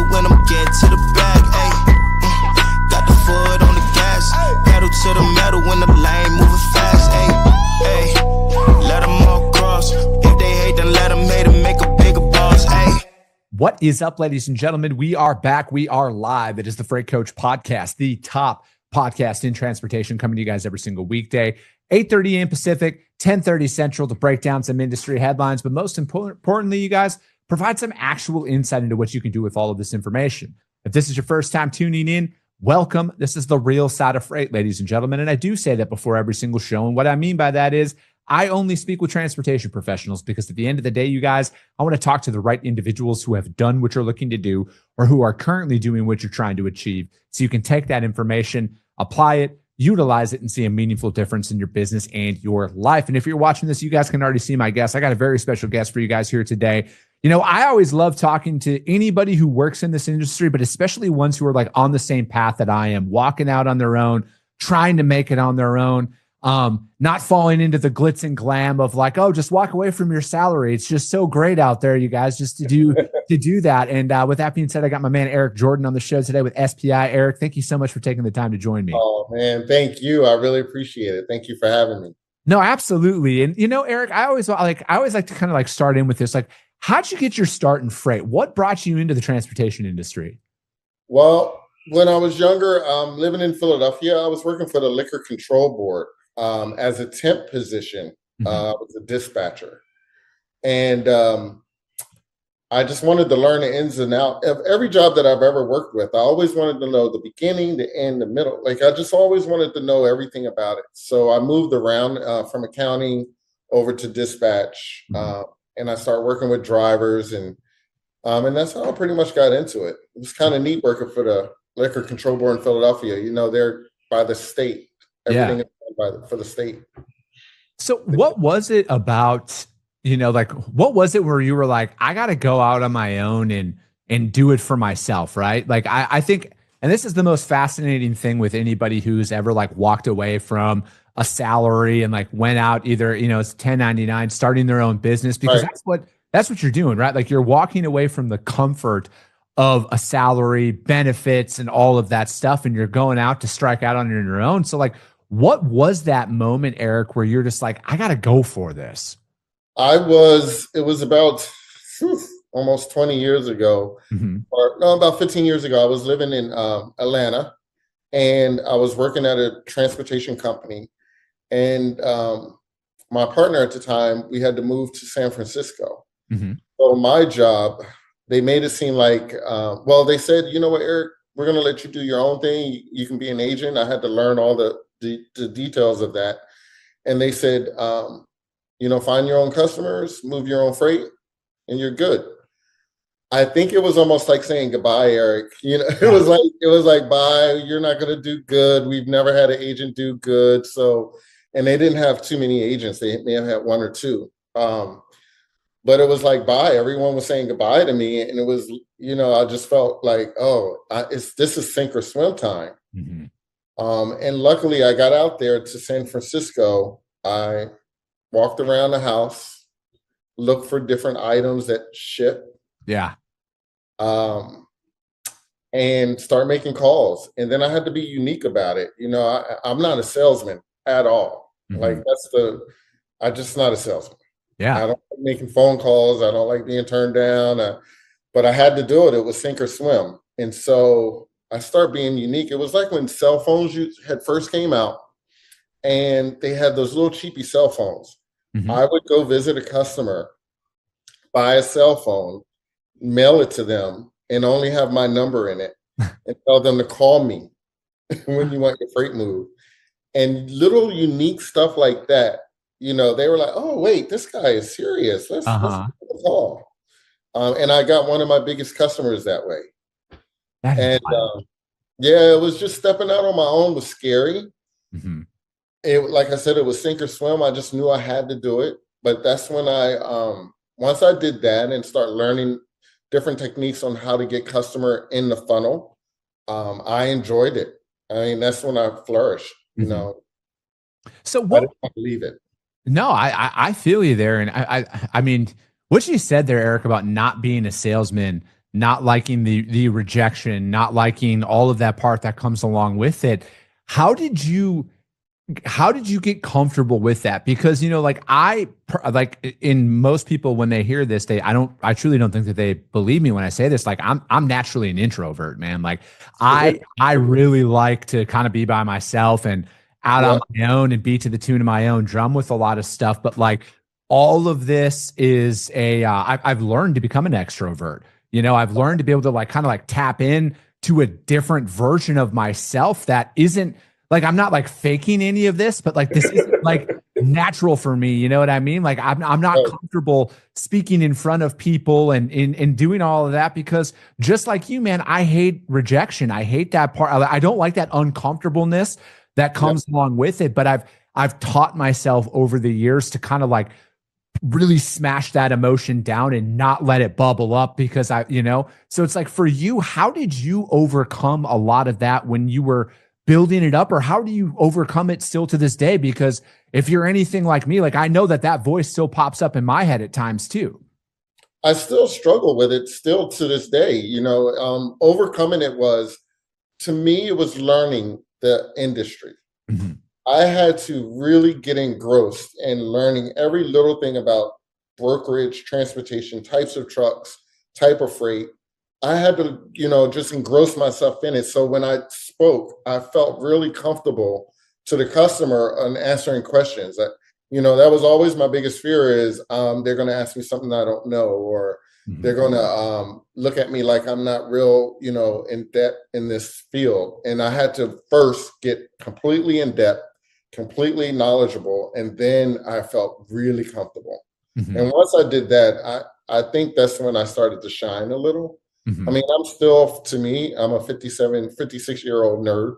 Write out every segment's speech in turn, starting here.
when I'm getting to the bag, ayy. Got the foot on the gas, pedal to the metal when the lane moving fast, ayy. Ayy, let them all cross. If they hate, then let them hate and make a bigger boss, ayy. What is up, ladies and gentlemen? We are back. We are live. It is the Freight Coach Podcast, the top podcast in transportation, coming to you guys every single weekday, 8:30 a.m. Pacific, 10:30 Central, to break down some industry headlines. But most importantly, you guys, provide some actual insight into what you can do with all of this information. If this is your first time tuning in, welcome. This is the real side of freight, ladies and gentlemen. And I do say that before every single show. And what I mean by that is I only speak with transportation professionals, because at the end of the day, you guys, I want to talk to the right individuals who have done what you're looking to do or who are currently doing what you're trying to achieve. So you can take that information, apply it, utilize it, and see a meaningful difference in your business and your life. And if you're watching this, you guys can already see my guest. I got a very special guest for you guys here today. You know, I always love talking to anybody who works in this industry, but especially ones who are like on the same path that I am, walking out on their own, trying to make it on their own. Not falling into the glitz and glam of like, oh, just walk away from your salary. It's just so great out there, you guys, just to do that. And with that being said, I got my man Eric Jordan on the show today with SPI. Eric, thank you so much for taking the time to join me. Oh man, thank you. I really appreciate it. Thank you for having me. No, absolutely. And you know, Eric, I always like to kind of like start in with this. Like, how'd you get your start in freight? What brought you into the transportation industry? Well, when I was younger, living in Philadelphia, I was working for the Liquor Control Board. As a temp position, I was a dispatcher. And I just wanted to learn the ins and outs of every job that I've ever worked with. I always wanted to know the beginning, the end, the middle. Like, I just always wanted to know everything about it. So I moved around from accounting over to dispatch, and I started working with drivers, and that's how I pretty much got into it. It was kind of neat working for the Liquor Control Board in Philadelphia. You know, they're by the state. Everything is for the state. So what was it about, you know, like, what was it where you were like, I got to go out on my own and do it for myself, right? Like, I think, and this is the most fascinating thing with anybody who's ever like walked away from a salary and like went out either, you know, it's 1099, starting their own business, because that's what you're doing, right? Like, you're walking away from the comfort of a salary, benefits, and all of that stuff, and you're going out to strike out on your own. So like, what was that moment, Eric, where you're just like, I got to go for this? It was about almost 20 years ago, or no, about 15 years ago. I was living in Atlanta, and I was working at a transportation company. And my partner at the time, we had to move to San Francisco. So my job, they made it seem like, well, they said, you know what, Eric, we're going to let you do your own thing. You can be an agent. I had to learn all the details of that. And they said, you know, find your own customers, move your own freight, and you're good. I think it was almost like saying goodbye, Eric. You know, it was like, bye, you're not going to do good. We've never had an agent do good. So, and they didn't have too many agents. They may have had one or two. But it was like, bye. Everyone was saying goodbye to me. And it was, you know, I just felt like, oh, this is sink or swim time. And luckily I got out there to San Francisco. I walked around the house, looked for different items that ship. And start making calls. And then I had to be unique about it. You know, I'm not a salesman at all. Like, I'm just not a salesman. I don't like making phone calls. I don't like being turned down. But I had to do it. It was sink or swim. And so I started being unique. It was like when cell phones had first came out, and they had those little cheapy cell phones. I would go visit a customer, buy a cell phone, mail it to them, and only have my number in it, and tell them to call me when you want your freight moved. And little unique stuff like that, you know, they were like, oh, wait, this guy is serious. Let's give him a call. And I got one of my biggest customers that way. And yeah, it was just stepping out on my own was scary. It, like I said, it was sink or swim. I just knew I had to do it. But that's when once I did that and start learning different techniques on how to get customer in the funnel, I enjoyed it. I mean, that's when I flourished, you know. So what? I didn't believe it. No, I feel you there. And I mean, what you said there, Eric, about not being a salesman, not liking the rejection, not liking all of that part that comes along with it. How did you get comfortable with that? Because, like in most people, when they hear this, I truly don't think that they believe me when I say this. Like I'm naturally an introvert, man. Like I really like to kind of be by myself and out on my own and beat to the tune of my own drum with a lot of stuff. But like all of this is I've learned to become an extrovert. I've learned to be able to like kind of like tap in to a different version of myself that isn't like, I'm not like faking any of this, but like this isn't like natural for me. You know what I mean? Like I'm not comfortable speaking in front of people and doing all of that because just like you, man, I hate rejection. I hate that part. I don't like that uncomfortableness that comes along with it. But I've taught myself over the years to kind of like really smash that emotion down and not let it bubble up because so it's like for you, how did you overcome a lot of that when you were building it up, or how do you overcome it still to this day? Because if you're anything like me, like I know that voice still pops up in my head at times too. I still struggle with it still to this day. Overcoming it to me, it was learning the industry. Mm-hmm. I had to really get engrossed in learning every little thing about brokerage, transportation, types of trucks, type of freight. I had to, just engross myself in it. So when I spoke, I felt really comfortable to the customer on answering questions. That was always my biggest fear is they're going to ask me something I don't know, or they're going to look at me like I'm not real, in depth in this field. And I had to first get completely in depth, completely knowledgeable, and then I felt really comfortable. Mm-hmm. And once I did that, I think that's when I started to shine a little. Mm-hmm. I mean, I'm a 56-year-old nerd.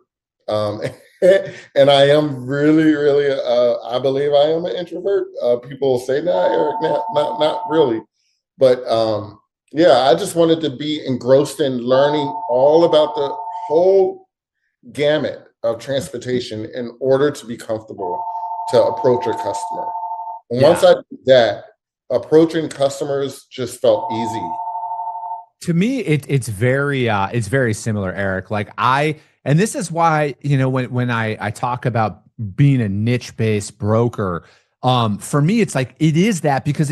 And I am really, really, I believe I am an introvert. People say, nah, Eric, not really. But I just wanted to be engrossed in learning all about the whole gamut of transportation in order to be comfortable to approach a customer. And once I did that, approaching customers just felt easy. To me, it's very similar, Eric. Like and this is why, when I talk about being a niche-based broker, for me, it's like, it is that because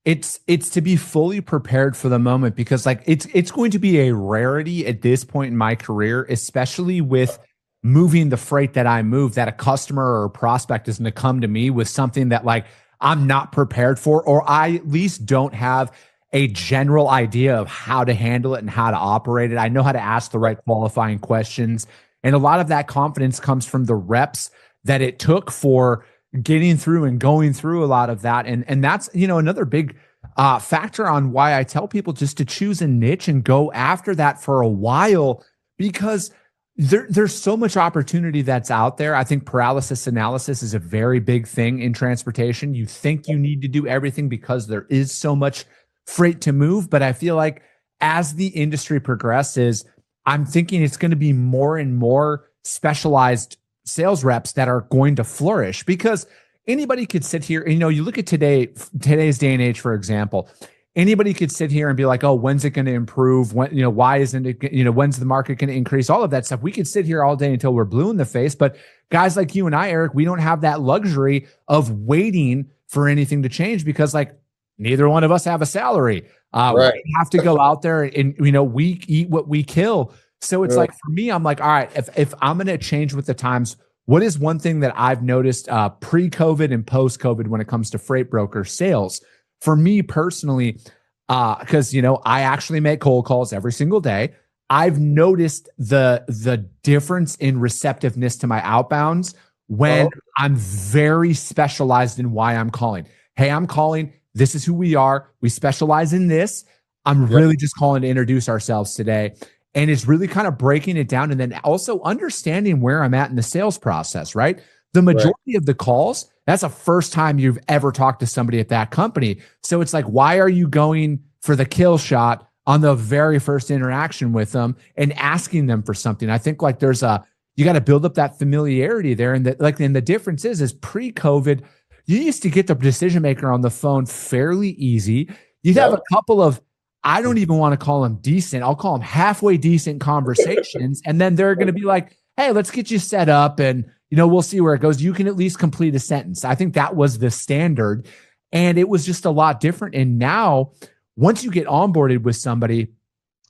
it's to be fully prepared for the moment, because like it's going to be a rarity at this point in my career, especially with moving the freight that I move, that a customer or a prospect is going to come to me with something that like I'm not prepared for, or I at least don't have a general idea of how to handle it and how to operate it. I know how to ask the right qualifying questions. And a lot of that confidence comes from the reps that it took for getting through and going through a lot of that. And that's, another big factor on why I tell people just to choose a niche and go after that for a while, because there's so much opportunity that's out there. I think paralysis analysis is a very big thing in transportation. You think you need to do everything because there is so much freight to move. But I feel like as the industry progresses, I'm thinking it's going to be more and more specialized sales reps that are going to flourish, because anybody could sit here and, you look at today's day and age, for example, anybody could sit here and be like, oh, when's it going to improve? When, why isn't it, when's the market going to increase? All of that stuff. We could sit here all day until we're blue in the face. But guys like you and I, Eric, we don't have that luxury of waiting for anything to change, because like neither one of us have a salary. Right. We have to go out there and, we eat what we kill. So it's like, for me, I'm like, all right, if I'm going to change with the times, what is one thing that I've noticed pre-COVID and post-COVID when it comes to freight broker sales? For me personally, because, I actually make cold calls every single day. I've noticed the difference in receptiveness to my outbounds when I'm very specialized in why I'm calling. Hey, I'm calling. This is who we are. We specialize in this. I'm really just calling to introduce ourselves today. And it's really kind of breaking it down, and then also understanding where I'm at in the sales process, right? The majority of the calls, that's the first time you've ever talked to somebody at that company. So it's like, why are you going for the kill shot on the very first interaction with them and asking them for something? I think like you got to build up that familiarity there. And the difference is pre-COVID, you used to get the decision maker on the phone fairly easy. You'd have a couple of I don't even want to call them decent. I'll call them halfway decent conversations. And then they're going to be like, hey, let's get you set up and, we'll see where it goes. You can at least complete a sentence. I think that was the standard. And it was just a lot different. And now, once you get onboarded with somebody,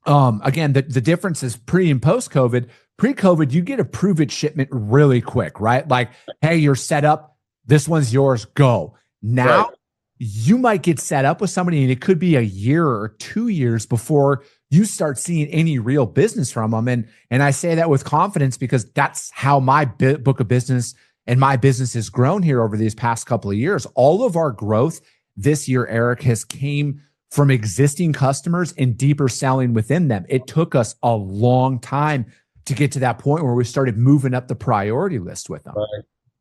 again, the difference is pre and post COVID. Pre-COVID, you get a prove it shipment really quick, right? Like, hey, you're set up. This one's yours. Go. Now, you might get set up with somebody and it could be a year or 2 years before you start seeing any real business from them. And I say that with confidence because that's how my book of business and my business has grown here over these past couple of years. All of our growth this year, Eric, has came from existing customers and deeper selling within them. It took us a long time to get to that point where we started moving up the priority list with them.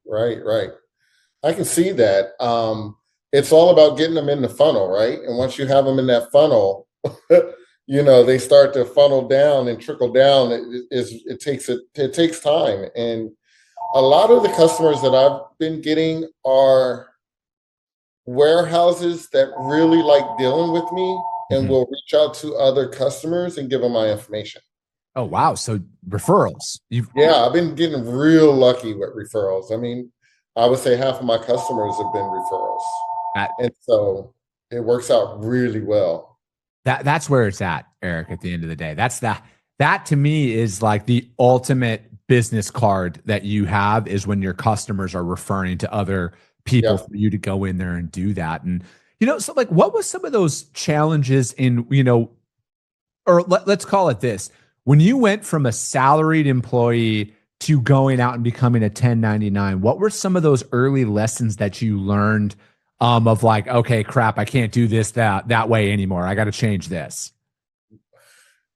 Right. I can see that. It's all about getting them in the funnel, right? And once you have them in that funnel, they start to funnel down and trickle down. It takes time. And a lot of the customers that I've been getting are warehouses that really like dealing with me and will reach out to other customers and give them my information. Oh, wow. So referrals. I've been getting real lucky with referrals. I mean, I would say half of my customers have been referrals. And so it works out really well. That's where it's at, Eric, at the end of the day. That to me is like the ultimate business card that you have is when your customers are referring to other people for you to go in there and do that. And, so like what was some of those challenges in, or let's call it this. When you went from a salaried employee to going out and becoming a 1099, what were some of those early lessons that you learned of like, okay, crap, I can't do this that way anymore. I got to change this.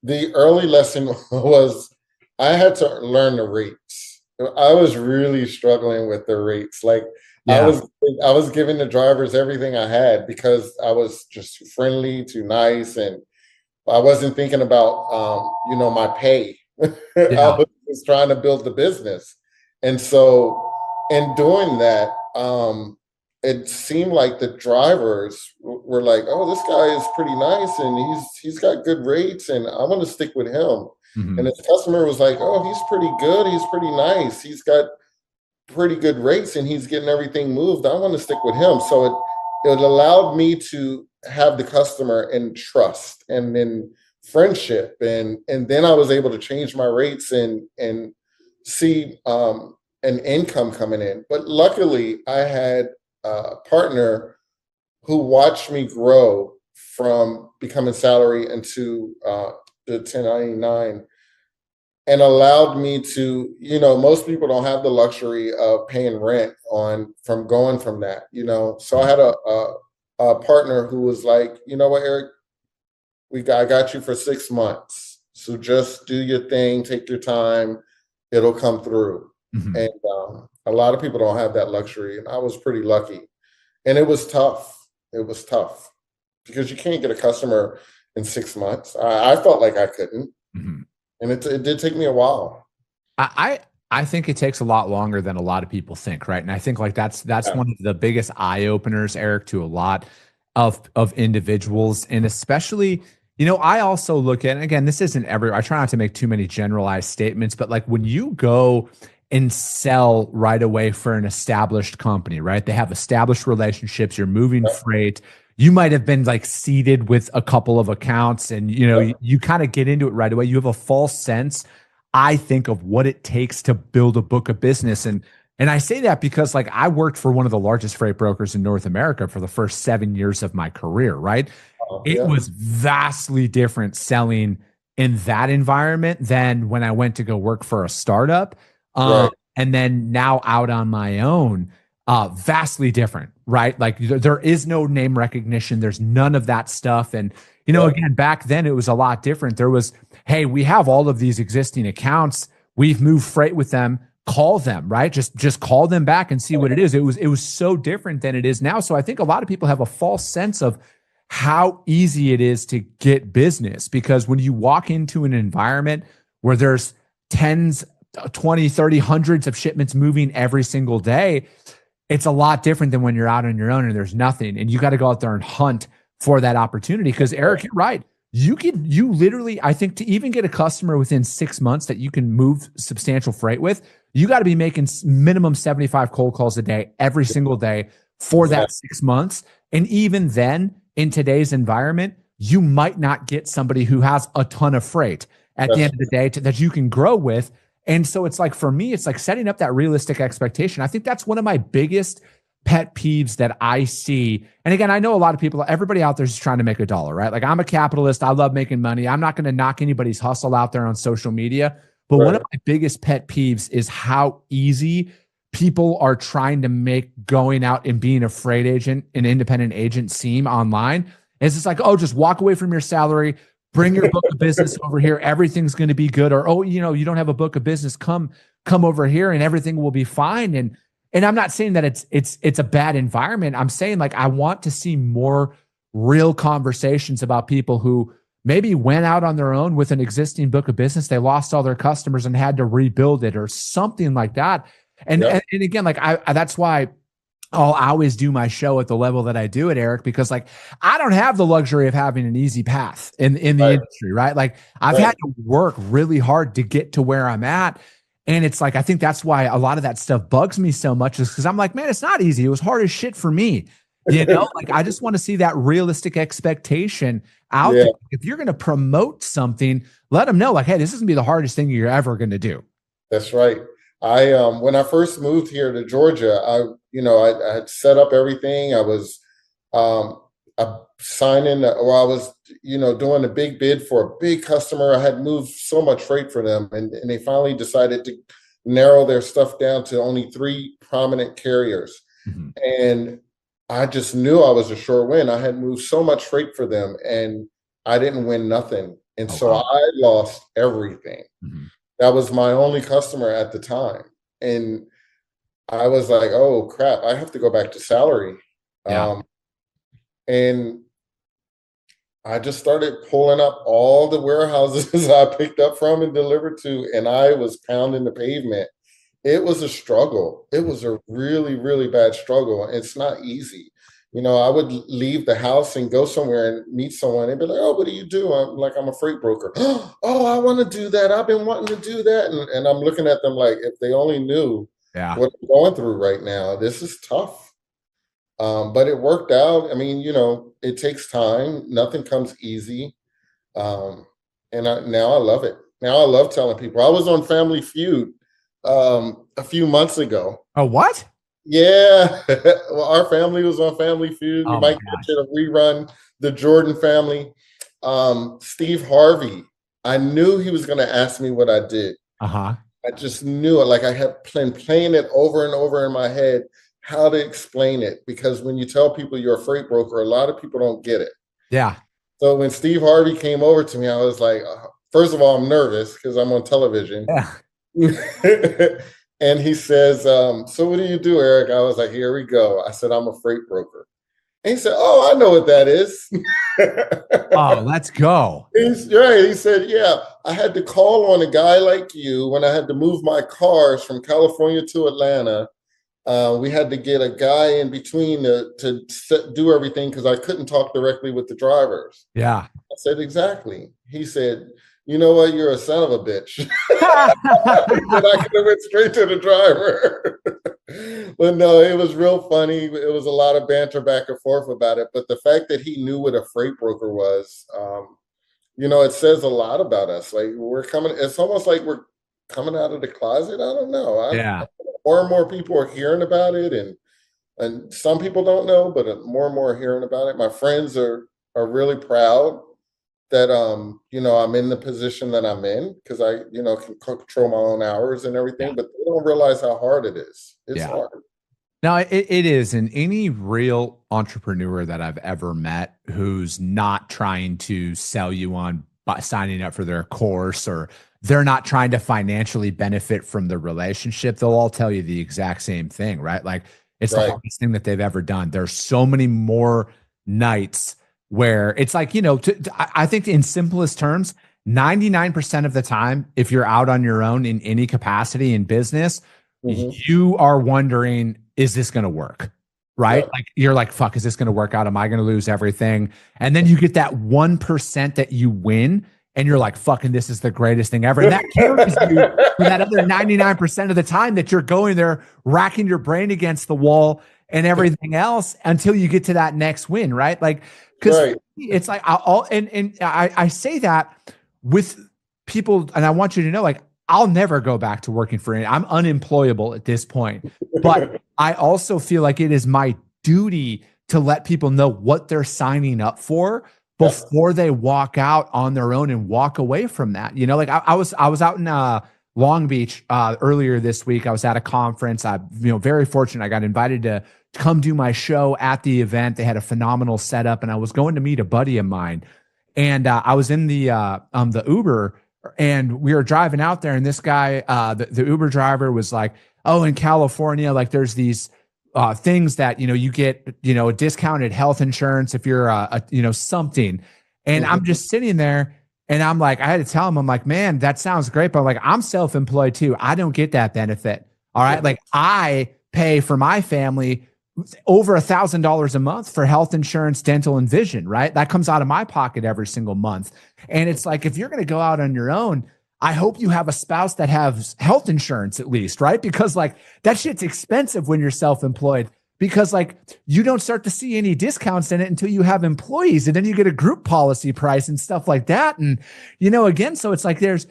The early lesson was I had to learn the rates. I was really struggling with the rates. Like I was giving the drivers everything I had because I was just too friendly, too nice, and I wasn't thinking about my pay. I was just trying to build the business. And so in doing that, it seemed like the drivers were like, oh, this guy is pretty nice and he's got good rates and I want to stick with him. Mm-hmm. And his customer was like, oh, he's pretty good. He's pretty nice. He's got pretty good rates and he's getting everything moved. I want to stick with him. So it allowed me to have the customer in trust and then friendship. And then I was able to change my rates and see an income coming in. But luckily I had a partner who watched me grow from becoming salary into the 1099 and allowed me to, most people don't have the luxury of paying rent from going from that, So I had a partner who was like, you know what, Eric, I got you for 6 months. So just do your thing, take your time, it'll come through. Mm-hmm. And a lot of people don't have that luxury. And I was pretty lucky. And it was tough. It was tough because you can't get a customer in 6 months. I felt like I couldn't. Mm-hmm. And it did take me a while. I think it takes a lot longer than a lot of people think, right? And I think like that's one of the biggest eye openers, Eric, to a lot of individuals. And especially, I also look at, and again, this isn't I try not to make too many generalized statements, but like when you go and sell right away for an established company, right? They have established relationships, you're moving freight. You might have been like seeded with a couple of accounts and, you kind of get into it right away. You have a false sense, I think, of what it takes to build a book of business. And I say that because like I worked for one of the largest freight brokers in North America for the first 7 years of my career, right? It was vastly different selling in that environment than when I went to go work for a startup. And then now out on my own, vastly different, right? Like there is no name recognition. There's none of that stuff. And, again, back then it was a lot different. There was, hey, we have all of these existing accounts. We've moved freight with them. Call them, right? Just call them back and see what it is. It was so different than it is now. So I think a lot of people have a false sense of how easy it is to get business, because when you walk into an environment where there's tens, 20, 30, hundreds of shipments moving every single day, it's a lot different than when you're out on your own and there's nothing. And you got to go out there and hunt for that opportunity. Because Eric, you're right. you literally, I think to even get a customer within 6 months that you can move substantial freight with, you got to be making minimum 75 cold calls a day, every single day for that 6 months. And even then, in today's environment, you might not get somebody who has a ton of freight at the end of the day that you can grow with. And so it's like, for me, it's like setting up that realistic expectation. I think that's one of my biggest pet peeves that I see. And again, I know a lot of people, everybody out there is trying to make a dollar, right? Like, I'm a capitalist. I love making money. I'm not going to knock anybody's hustle out there on social media. But one of my biggest pet peeves is how easy people are trying to make going out and being a freight agent, an independent agent, seem online. It's just like, oh, just walk away from your salary, bring your book of business over here. Everything's going to be good. Or, oh, you know, you don't have a book of business. Come over here and everything will be fine. And I'm not saying that it's a bad environment. I'm saying, like, I want to see more real conversations about people who maybe went out on their own with an existing book of business. They lost all their customers and had to rebuild it or something like that. And again, like, that's why I'll always do my show at the level that I do it, Eric, because, like, I don't have the luxury of having an easy path in the industry, right? Like, I've had to work really hard to get to where I'm at. And it's like, I think that's why a lot of that stuff bugs me so much, is because I'm like, man, it's not easy. It was hard as shit for me. You know, like, I just want to see that realistic expectation out there. If you're going to promote something, let them know, like, hey, this is going to be the hardest thing you're ever going to do. That's right. When I first moved here to Georgia, I had set up everything. I was signing, or I was, doing a big bid for a big customer. I had moved so much freight for them, and they finally decided to narrow their stuff down to only 3 prominent carriers. Mm-hmm. And I just knew I was a sure win. I had moved so much freight for them, and I didn't win nothing. And I lost everything. Mm-hmm. That was my only customer at the time. And I was like, oh, crap, I have to go back to salary. Yeah. And I just started pulling up all the warehouses I picked up from and delivered to, and I was pounding the pavement. It was a struggle. It was a really, really bad struggle. It's not easy. I would leave the house and go somewhere and meet someone and be like, oh, what do you do? I'm like, I'm a freight broker. Oh, I want to do that. I've been wanting to do that. And I'm looking at them like, if they only knew what I'm going through right now. This is tough. But it worked out. I mean, it takes time. Nothing comes easy. And now I love it. Now I love telling people. I was on Family Feud a few months ago. Oh, what? Yeah. Well, our family was on Family Feud. You might catch it a rerun. The Jordan family. Steve Harvey. I knew he was going to ask me what I did. I just knew it. Like, I had been playing it over and over in my head, how to explain it. Because when you tell people you're a freight broker, a lot of people don't get it. Yeah. So when Steve Harvey came over to me, I was like, first of all, I'm nervous because I'm on television. Yeah. And he says, so what do you do, Eric? I was like, here we go. I said, I'm a freight broker. And he said, oh, I know what that is. Oh, let's go. He's right. He said, yeah, I had to call on a guy like you when I had to move my cars from California to Atlanta. We had to get a guy in between to do everything because I couldn't talk directly with the drivers. Yeah. I said, exactly. He said, you know what? You're a son of a bitch. He said, I could have went straight to the driver. But no, it was real funny. It was a lot of banter back and forth about it. But the fact that he knew what a freight broker was, it says a lot about us. Like, it's almost like we're coming out of the closet. I don't know. More and more people are hearing about it. And some people don't know, but more and more are hearing about it. My friends are really proud that I'm in the position that I'm in because I can control my own hours and everything, but they don't realize how hard it is. It's hard. No, it is. And any real entrepreneur that I've ever met who's not trying to sell you on signing up for their course, or they're not trying to financially benefit from the relationship, they'll all tell you the exact same thing, right? Like, it's the hardest thing that they've ever done. There's so many more nights where it's like, I think in simplest terms, 99% of the time, if you're out on your own in any capacity in business, you are wondering, is this going to work? right? Like you're like, fuck, is this going to work out? Am I going to lose everything? And then you get that 1% that you win and you're like, fucking, this is the greatest thing ever. And that carries you for that other 99% of the time that you're going there, racking your brain against the wall and everything else until you get to that next win, right? Like, because it's like, I say that with people, and I want you to know, like, I'll never go back to working for any. I'm unemployable at this point, but I also feel like it is my duty to let people know what they're signing up for before they walk out on their own and walk away from that. You know, like I was out in Long Beach earlier this week. I was at a conference. I'm very fortunate. I got invited to come do my show at the event. They had a phenomenal setup, and I was going to meet a buddy of mine, and I was in the Uber. And we were driving out there, and this guy, the Uber driver, was like, "Oh, in California, like there's these things that you get, a discounted health insurance if you're something." And I'm just sitting there, and I'm like, I had to tell him, I'm like, man, that sounds great, but like I'm self-employed too. I don't get that benefit. All right, like I pay for my family over $1,000 a month for health insurance, dental, and vision, right? That comes out of my pocket every single month. And it's like, if you're going to go out on your own, I hope you have a spouse that has health insurance at least, right? Because like that shit's expensive when you're self-employed, because like you don't start to see any discounts in it until you have employees, and then you get a group policy price and stuff like that. And, again, so it's like, there's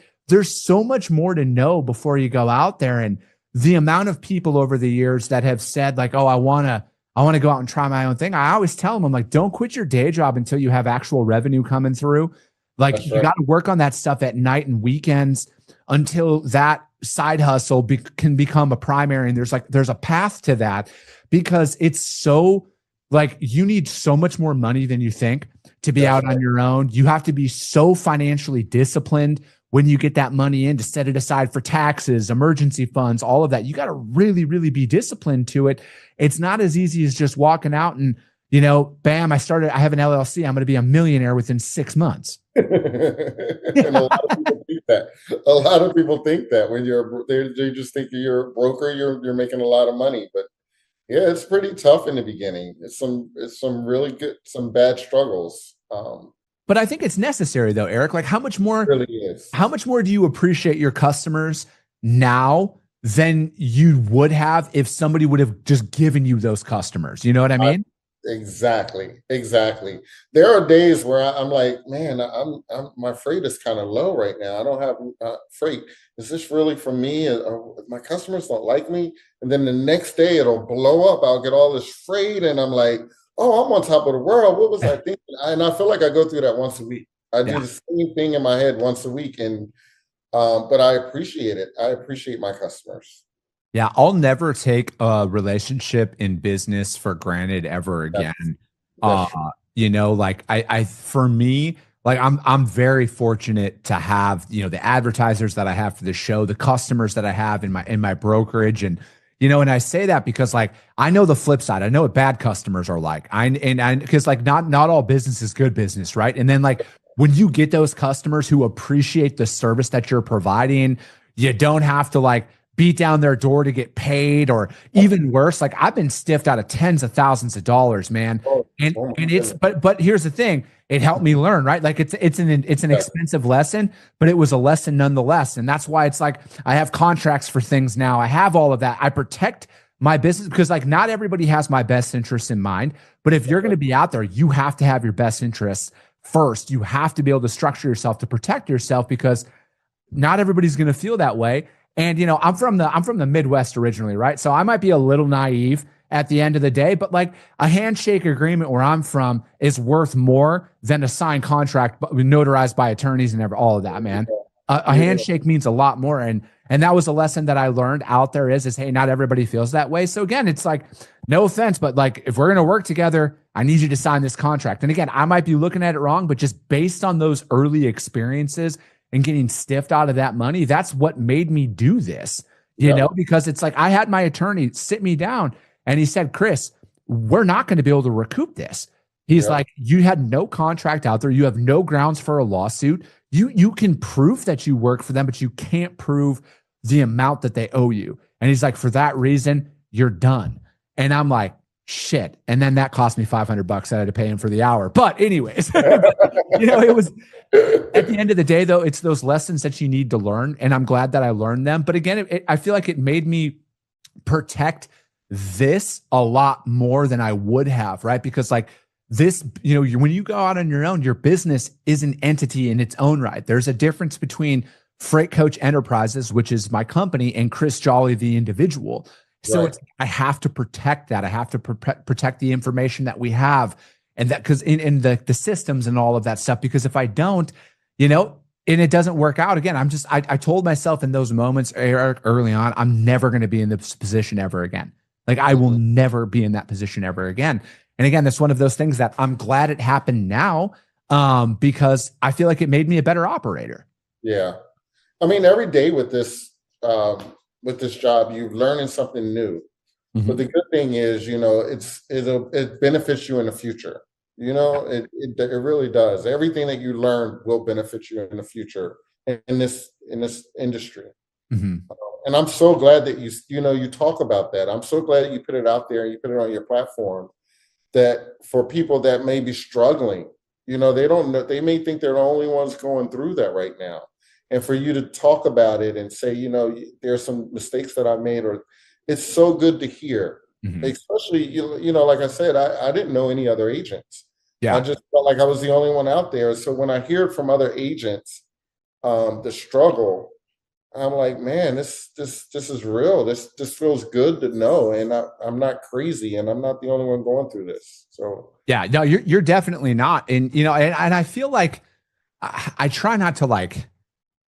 so much more to know before you go out there. And the amount of people over the years that have said like, oh, I want to go out and try my own thing. I always tell them, I'm like, don't quit your day job until you have actual revenue coming through. Like you got to work on that stuff at night and weekends until that side hustle can become a primary. And there's a path to that, because it's so like, you need so much more money than you think to be out on your own. You have to be so financially disciplined when you get that money in to set it aside for taxes, emergency funds, all of that. You got to really, really be disciplined to it. It's not as easy as just walking out and, bam, I have an LLC. I'm going to be a millionaire within 6 months. And a lot of people think that. A lot of people think that when they just think you're a broker, you're making a lot of money. But yeah, it's pretty tough in the beginning. It's some really good, some bad struggles. But I think it's necessary though, Eric. Like how much more do you appreciate your customers now than you would have if somebody would have just given you those customers? You know what I mean? Exactly. There are days where I'm like, man, my freight is kind of low right now. I don't have freight. Is this really for me? My customers don't like me. And then the next day it'll blow up. I'll get all this freight, and I'm like, oh, I'm on top of the world. What was I thinking? And I feel like I go through that once a week. I do the same thing in my head once a week. And, but I appreciate it. I appreciate my customers. Yeah. I'll never take a relationship in business for granted ever again. Like for me, like I'm very fortunate to have, the advertisers that I have for the show, the customers that I have in my brokerage. And, and I say that because like, I know the flip side. I know what bad customers are like. Because like not all business is good business, right? And then like when you get those customers who appreciate the service that you're providing, you don't have to like beat down their door to get paid, or even worse, like I've been stiffed out of tens of thousands of dollars, man. But here's the thing. It helped me learn, right? Like it's an expensive lesson, but it was a lesson nonetheless. And that's why it's like, I have contracts for things now. I have all of that. I protect my business because like not everybody has my best interests in mind, but if you're going to be out there, you have to have your best interests first. You have to be able to structure yourself to protect yourself, because not everybody's going to feel that way. And, I'm from the Midwest originally, right? So I might be a little naive at the end of the day, but like a handshake agreement where I'm from is worth more than a signed contract notarized by attorneys and all of that, man. A handshake means a lot more. And that was a lesson that I learned out there is, hey, not everybody feels that way. So again, it's like, no offense, but like, if we're going to work together, I need you to sign this contract. And again, I might be looking at it wrong, but just based on those early experiences and getting stiffed out of that money, that's what made me do this, because it's like, I had my attorney sit me down and he said, Chris, we're not going to be able to recoup this. He's like, you had no contract out there. You have no grounds for a lawsuit. You can prove that you work for them, but you can't prove the amount that they owe you. And he's like, for that reason, you're done. And I'm like, shit. And then that cost me $500 that I had to pay him for the hour. But anyways, it was at the end of the day, though, it's those lessons that you need to learn. And I'm glad that I learned them. But again, I feel like it made me protect this a lot more than I would have, right? Because like this, when you go out on your own, your business is an entity in its own right. There's a difference between Freight Coach Enterprises, which is my company, and Chris Jolly, the individual. So I have to protect that. I have to protect the information that we have, and that because in the systems and all of that stuff. Because if I don't, and it doesn't work out again, I told myself in those moments, Eric, early on, I'm never going to be in this position ever again. Like I will never be in that position ever again. And again, that's one of those things that I'm glad it happened now, because I feel like it made me a better operator. Yeah. I mean, every day with this job, you're learning something new. Mm-hmm. But the good thing is, it benefits you in the future. It really does. Everything that you learn will benefit you in the future in this industry. Mm-hmm. And I'm so glad that you talk about that. I'm so glad that you put it out there and you put it on your platform, that for people that may be struggling, they don't know, they may think they're the only ones going through that right now. And for you to talk about it and say, there's some mistakes that I made, or it's so good to hear. Mm-hmm. Especially, like I said, I didn't know any other agents. Yeah. I just felt like I was the only one out there. So when I hear it from other agents, the struggle, I'm like, man, this is real. This feels good to know. And I'm not crazy, and I'm not the only one going through this. So yeah, no, you're definitely not. And, and I feel like I try not to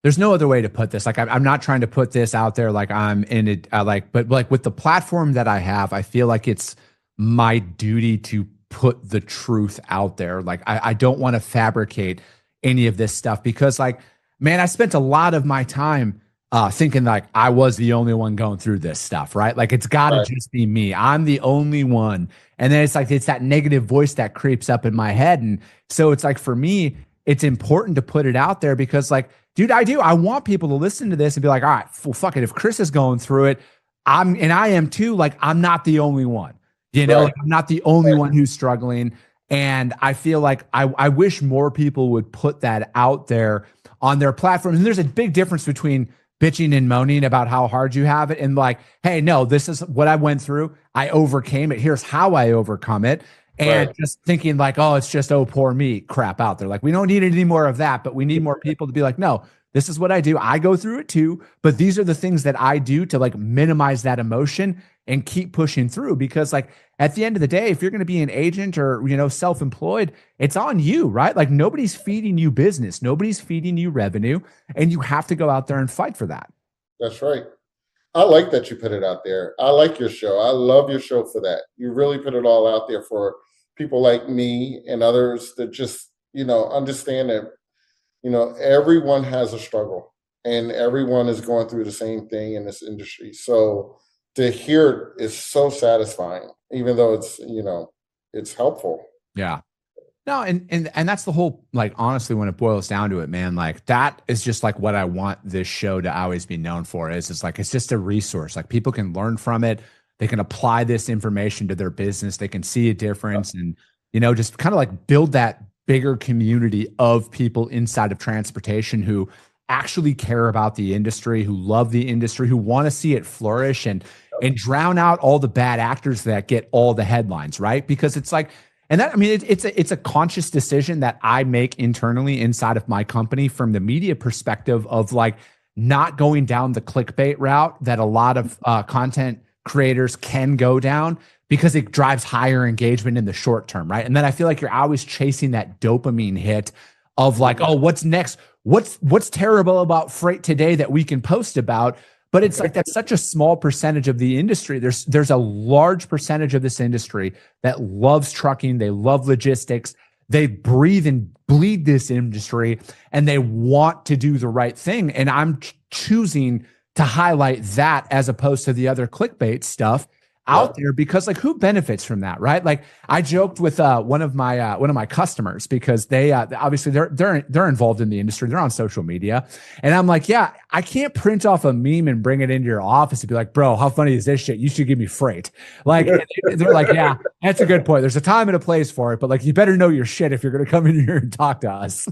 there's no other way to put this. Like, I'm not trying to put this out there like I'm in it, but with the platform that I have, I feel like it's my duty to put the truth out there. Like, I don't want to fabricate any of this stuff, because man, I spent a lot of my time thinking like I was the only one going through this stuff, right? Like, it's got to just be me. I'm the only one. And then it's that negative voice that creeps up in my head. And so it's like, for me, it's important to put it out there, because dude, I want people to listen to this and be like, all right, well, fuck it. If Chris is going through it, I am too. Like, I'm not the only one, like, I'm not the only one who's struggling. And I feel like I wish more people would put that out there on their platforms. And there's a big difference between bitching and moaning about how hard you have it and like, hey, no, this is what I went through. I overcame it. Here's how I overcome it. And just thinking like, oh, it's just, oh, poor me crap out there. Like, we don't need any more of that, but we need more people to be like, no, this is what I do. I go through it too, but these are the things that I do to minimize that emotion and keep pushing through. Because at the end of the day, if you're going to be an agent or, self-employed, it's on you, right? Like, nobody's feeding you business. Nobody's feeding you revenue, and you have to go out there and fight for that. That's right. I like that you put it out there. I like your show. I love your show for that. You really put it all out there for people like me and others that just, understand that, everyone has a struggle and everyone is going through the same thing in this industry. So to hear it is so satisfying, even though it's, it's helpful. Yeah. No, and that's the whole, honestly, when it boils down to it, man, that is just what I want this show to always be known for is it's just a resource. People can learn from it. They can apply this information to their business. They can see a difference and, just kind of build that bigger community of people inside of transportation who actually care about the industry, who love the industry, who want to see it flourish and drown out all the bad actors that get all the headlines, right? Because it's and that, I mean, it's a conscious decision that I make internally inside of my company from the media perspective of not going down the clickbait route that a lot of content creators can go down, because it drives higher engagement in the short term, right? And then I feel like you're always chasing that dopamine hit of oh, what's next? What's terrible about freight today that we can post about? But it's that's such a small percentage of the industry. There's a large percentage of this industry that loves trucking. They love logistics. They breathe and bleed this industry, and they want to do the right thing. And I'm choosing to highlight that as opposed to the other clickbait stuff. out there, because like who benefits from that, right? Like I joked with one of my customers, because they obviously they're involved in the industry, they're on social media, and I'm like, yeah, I can't print off a meme and bring it into your office and be like, bro, how funny is this shit? You should give me freight. Like they're like, yeah, that's a good point. There's a time and a place for it, but like you better know your shit if you're going to come in here and talk to us.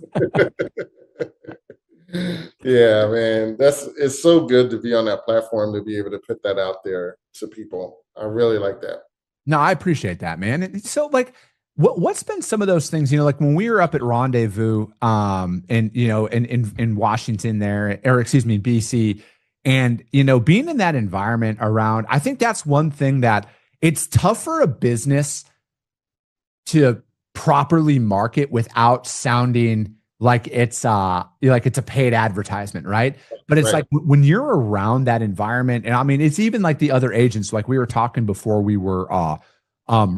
Yeah, man, it's so good to be on that platform, to be able to put that out there to people. I really like that. No, I appreciate that, man. And so like, what's been some of those things, like when we were up at Rendezvous, and in Washington there, or excuse me, BC, and being in that environment around, I think that's one thing that it's tough for a business to properly market without sounding like it's a paid advertisement, right? But it's like when you're around that environment, and I mean, it's even like the other agents, like we were talking before we were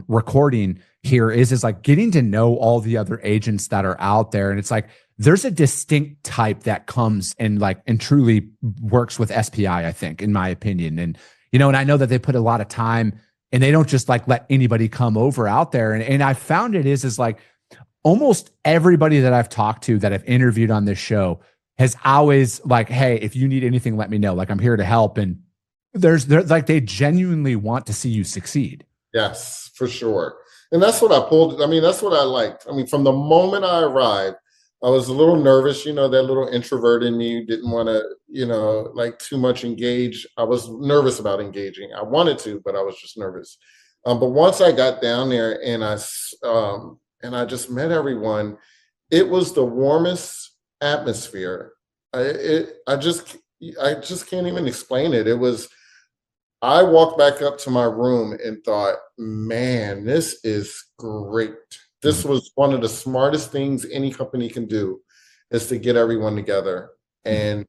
recording here, is like getting to know all the other agents that are out there. And it's like there's a distinct type that comes and truly works with SPI, I think, in my opinion. And and I know that they put a lot of time, and they don't just like let anybody come over out there. And I found it is like almost everybody that I've talked to that I've interviewed on this show has always like, hey, if you need anything, let me know. Like I'm here to help. And they're like, they genuinely want to see you succeed. Yes, for sure. And that's what I pulled. I mean, that's what I liked. I mean, from the moment I arrived, I was a little nervous, that little introvert in me didn't want to, like too much engage. I was nervous about engaging. I wanted to, but I was just nervous. But once I got down there and I just met everyone, it was the warmest atmosphere. I just can't even explain it. I walked back up to my room and thought, man, this is great. This was one of the smartest things any company can do, is to get everyone together and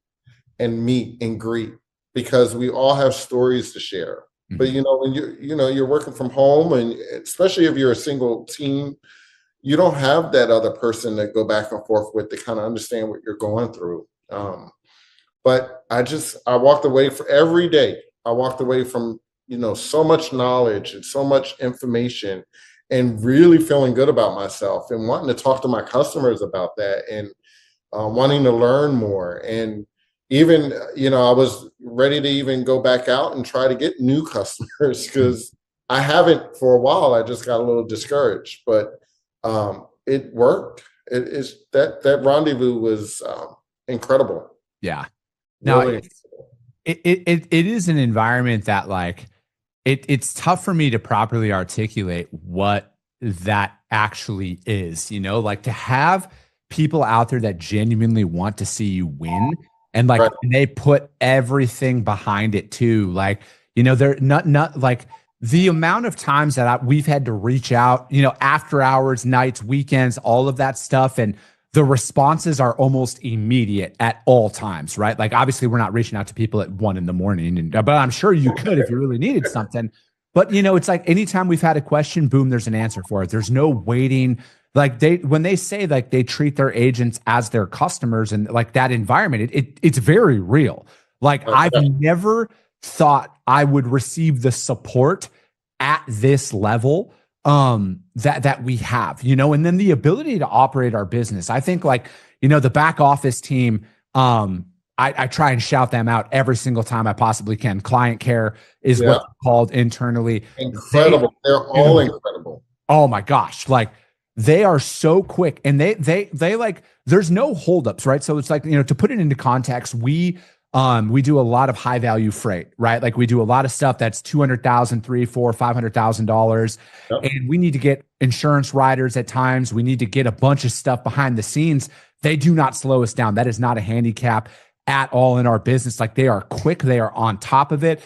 meet and greet, because we all have stories to share. But when you're working from home, and especially if you're a single team, you don't have that other person to go back and forth with to kind of understand what you're going through. But I walked away every day. I walked away from, so much knowledge and so much information, and really feeling good about myself, and wanting to talk to my customers about that, and wanting to learn more. And even, I was ready to even go back out and try to get new customers, because I haven't for a while. I just got a little discouraged, but it worked. That rendezvous was incredible. Yeah. No, really. It is an environment that like it's tough for me to properly articulate what that actually is, like to have people out there that genuinely want to see you win, and like and they put everything behind it too. Like, they're not like the amount of times that we've had to reach out, after hours, nights, weekends, all of that stuff. And the responses are almost immediate at all times, right? Like obviously we're not reaching out to people at 1 a.m, but I'm sure you could if you really needed something. But it's like anytime we've had a question, boom, there's an answer for it. There's no waiting. Like when they say like they treat their agents as their customers, and like that environment, it's very real. Like I've never thought I would receive the support at this level that we have, and then the ability to operate our business. I think like, the back office team, I try and shout them out every single time I possibly can. Client care is what they're called internally. Incredible. They're all incredible. Oh my gosh. Like they are so quick, and they like, there's no holdups, right? So it's like, to put it into context, we do a lot of high value freight, right? Like we do a lot of stuff that's $200,000, $300,000, $400,000, $500,000. Yep. And we need to get insurance riders at times. We need to get a bunch of stuff behind the scenes. They do not slow us down. That is not a handicap at all in our business. Like they are quick. They are on top of it.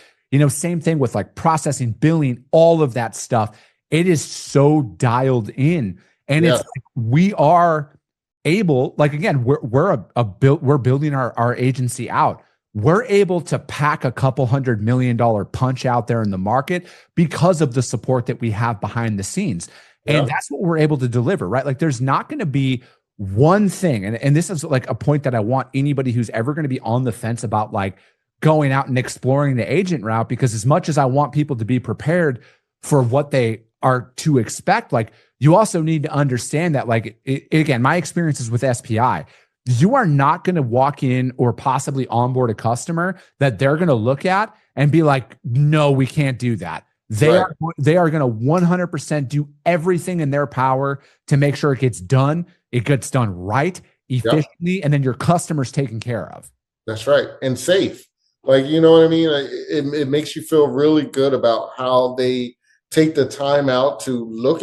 Same thing with like processing, billing, all of that stuff. It is so dialed in, and it's like we are able, like, again, we're building our agency out. We're able to pack a couple $100 million punch out there in the market because of the support that we have behind the scenes. And that's what we're able to deliver, right? Like there's not going to be one thing. And this is like a point that I want anybody who's ever going to be on the fence about like going out and exploring the agent route, because as much as I want people to be prepared for what they are to expect, like, you also need to understand that, like, again, my experiences with SPI, you are not going to walk in or possibly onboard a customer that they're going to look at and be like, no, we can't do that. They are going to 100% do everything in their power to make sure it gets done right, efficiently, and then your customer's taken care of. That's right. And safe. Like, you know what I mean? It makes you feel really good about how they take the time out to look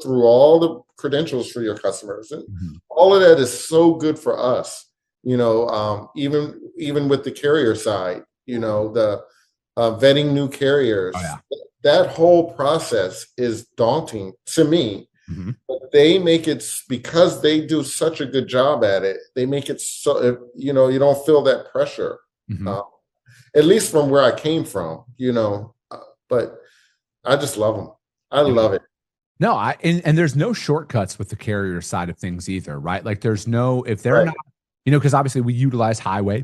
through all the credentials for your customers. And all of that is so good for us, you know, even with the carrier side, you know, the vetting new carriers. Oh, yeah. That whole process is daunting to me. But they make it, because they do such a good job at it, they make it so, you know, you don't feel that pressure, at least from where I came from, you know, but I just love them. I love it. No, and there's no shortcuts with the carrier side of things either, right? Like, there's no, if they're not, you know, because obviously we utilize highway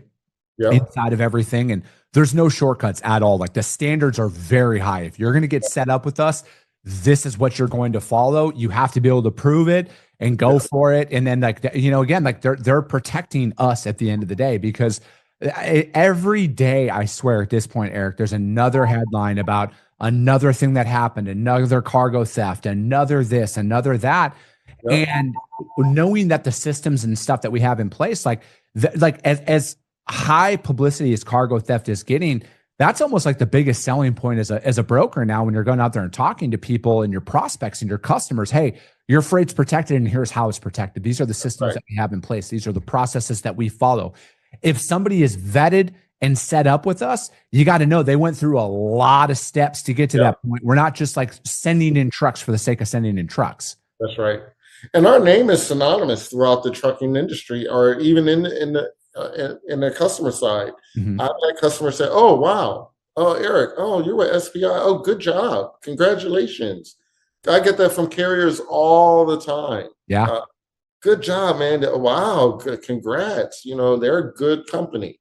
inside of everything, and there's no shortcuts at all. Like, the standards are very high. If you're going to get set up with us, this is what you're going to follow. You have to be able to prove it and go for it. And then, like, you know, again, like, they're protecting us at the end of the day, because every day, I swear at this point, Eric, there's another headline about another thing that happened, another cargo theft, another this, another that. And knowing that the systems and stuff that we have in place, like as high publicity as cargo theft is getting, that's almost like the biggest selling point as a broker now, when you're going out there and talking to people and your prospects and your customers. Hey, your freight's protected, and here's how it's protected. These are the systems that we have in place. These are the processes that we follow. If somebody is vetted and set up with us, you got to know they went through a lot of steps to get to that point. We're not just like sending in trucks for the sake of sending in trucks. That's right. And our name is synonymous throughout the trucking industry, or even in the customer side. I've had customers say, "Oh, wow. Oh, Eric. Oh, you're with SPI. Oh, good job. Congratulations." I get that from carriers all the time. Yeah. Good job, man. Wow. Congrats. You know, they're a good company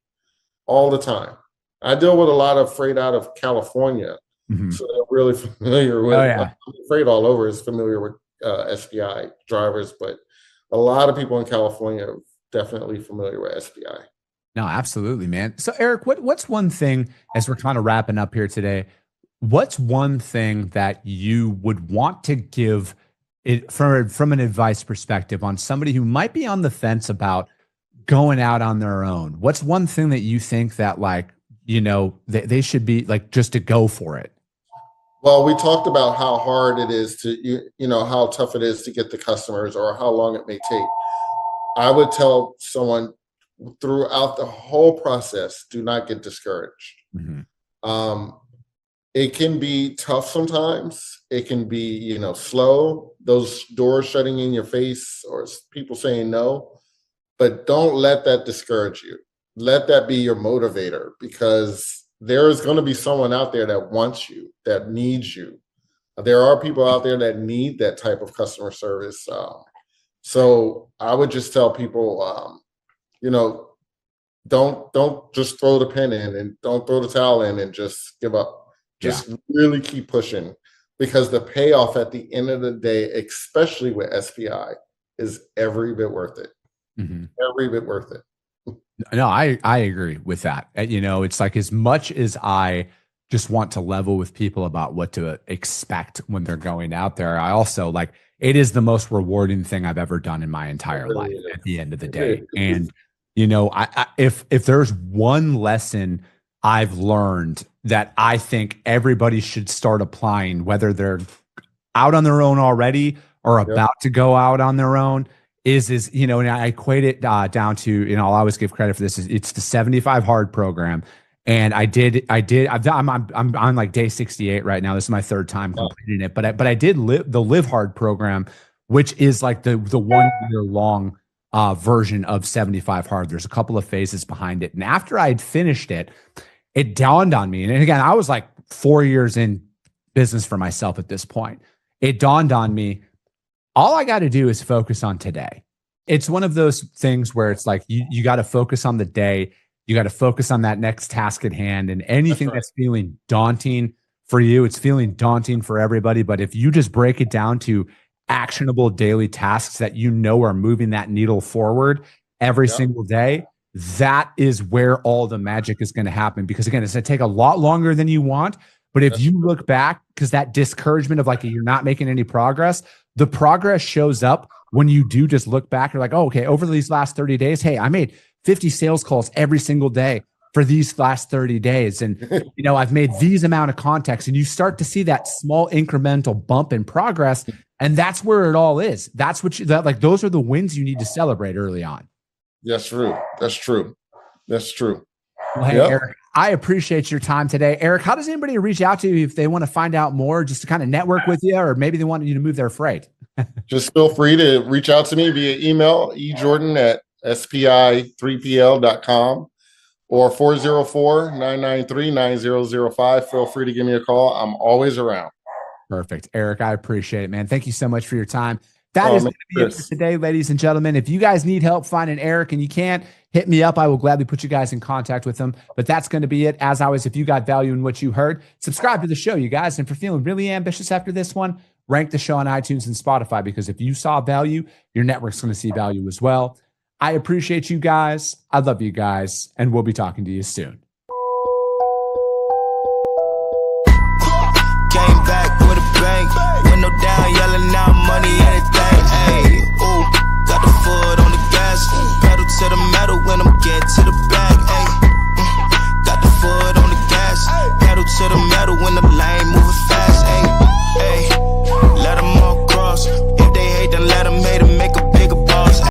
all the time. I deal with a lot of freight out of California. So they're really familiar with freight all over is familiar with SPI drivers, but a lot of people in California are definitely familiar with SPI. No, absolutely, man. So Eric, what's one thing, as we're kind of wrapping up here today, what's one thing that you would want to give it from an advice perspective on somebody who might be on the fence about going out on their own? What's one thing that you think that, like, you know, they should be like, just to go for it? Well, we talked about how hard it is to, you know, how tough it is to get the customers, or how long it may take. I would tell someone throughout the whole process, do not get discouraged. It can be tough sometimes. It can be, you know, slow, those doors shutting in your face, or people saying no, but don't let that discourage you. Let that be your motivator, because there is going to be someone out there that wants you, that needs you. There are people out there that need that type of customer service. So I would just tell people, you know, don't just throw the pen in, and don't throw the towel in and just give up. Just really keep pushing, because the payoff at the end of the day, especially with SPI, is every bit worth it. Every bit worth it. No, I agree with that. You know, it's like, as much as I just want to level with people about what to expect when they're going out there, I also, like, it is the most rewarding thing I've ever done in my entire life at the end of the day. And, you know, if there's one lesson I've learned that I think everybody should start applying, whether they're out on their own already or about to go out on their own, is, you know, and I equate it down to, you know, I'll always give credit for this, it's the 75 hard program. And I'm on like day 68 right now. This is my third time completing it, but I did the Live Hard program, which is like the 1 year long version of 75 hard. There's a couple of phases behind it. And after I'd finished it, it dawned on me. And again, I was like 4 years in business for myself at this point. It dawned on me, all I got to do is focus on today. It's one of those things where it's like, you got to focus on the day. You got to focus on that next task at hand, and anything that's feeling daunting for you, it's feeling daunting for everybody. But if you just break it down to actionable daily tasks that you know are moving that needle forward every single day, that is where all the magic is going to happen. Because again, it's going to take a lot longer than you want. But if you look back, because that discouragement of like, you're not making any progress, the progress shows up when you do just look back. You're like, oh, okay, over these last 30 days, hey, I made 50 sales calls every single day for these last 30 days. And, you know, I've made these amount of contacts, and you start to see that small incremental bump in progress. And that's where it all is. That's what like, those are the wins you need to celebrate early on. That's true. That's true. That's true. Well, hey, Eric, I appreciate your time today. Eric, how does anybody reach out to you if they want to find out more, just to kind of network with you, or maybe they want you to move their freight? Just feel free to reach out to me via email, ejordan@spi3pl.com or 404-993-9005. Feel free to give me a call. I'm always around. Perfect. Eric, I appreciate it, man. Thank you so much for your time. That is going to be it for today, ladies and gentlemen. If you guys need help finding Eric and you can't, hit me up. I will gladly put you guys in contact with him. But that's going to be it. As always, if you got value in what you heard, subscribe to the show, you guys. And for feeling really ambitious after this one, rank the show on iTunes and Spotify, because if you saw value, your network's going to see value as well. I appreciate you guys. I love you guys. And we'll be talking to you soon.